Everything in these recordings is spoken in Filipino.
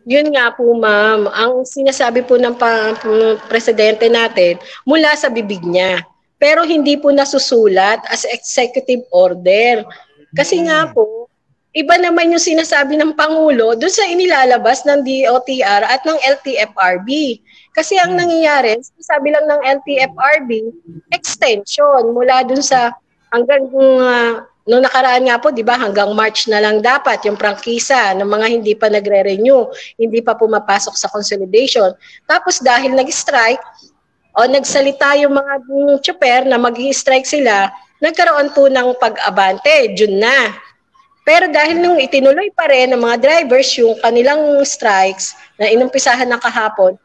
Yun nga po, ma'am. Ang sinasabi po ng presidente natin mula sa bibig niya. Pero hindi po nasusulat as executive order. Kasi nga po, iba naman yung sinasabi ng Pangulo doon sa inilalabas ng DOTR at ng LTFRB. Kasi ang nangyayari, sabi lang ng LTFRB, extension mula doon sa hanggang noong nakaraan nga po, di ba, hanggang March na lang dapat yung prangkisa ng mga hindi pa nagre-renew, hindi pa pumapasok sa consolidation. Tapos dahil nag-strike, o nagsalita yung mga tsuper na mag-i-strike sila, nagkaroon po ng pag-abante, June na. Pero dahil nung itinuloy pa rin ng mga drivers yung kanilang strikes na inumpisahan ng kahapon,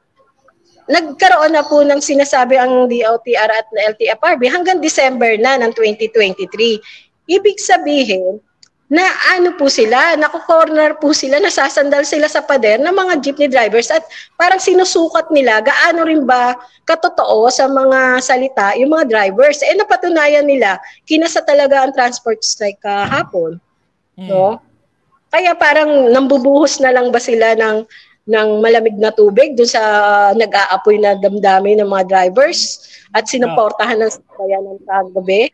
nagkaroon na po ng sinasabi ang DOTR at LTFRB hanggang December na ng 2023. Ibig sabihin na ano po sila, nako-corner po sila, nasasandal sila sa pader ng mga jeepney drivers at parang sinusukat nila gaano rin ba katotoo sa mga salita yung mga drivers. Napatunayan nila, kinasa talaga ang transport strike kahapon. No? Kaya parang nambubuhos na lang ba sila ng malamig na tubig doon sa nag-aapoy na damdamin ng mga drivers at sinuportahan ng sasakyan ng kagabi,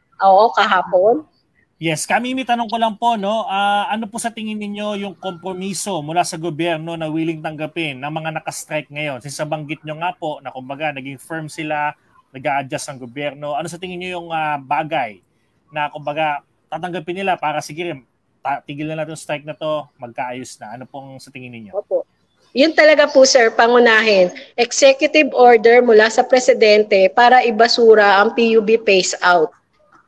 kahapon. Yes, kami may tanong ko lang po, no? Ano po sa tingin ninyo yung kompromiso mula sa gobyerno na willing tanggapin ng mga naka-strike ngayon? Since banggit nyo nga po na kumbaga naging firm sila, nag-a-adjust ang gobyerno. Ano sa tingin nyo yung bagay na kumbaga tatanggapin nila para sige, tigil na natin yung strike na to, magkaayos na? Ano pong sa tingin ninyo? Opo. Yun talaga po, sir, pangunahin. Executive order mula sa presidente para ibasura ang PUB phase out.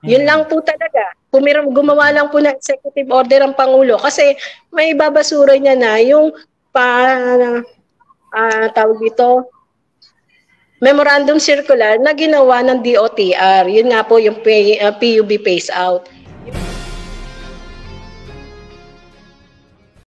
Yun lang po talaga. Gumawa lang po ng executive order ang Pangulo kasi may babasura niya na yung tawag dito, memorandum circular na ginawa ng DOTR. Yun nga po yung PUB phase out.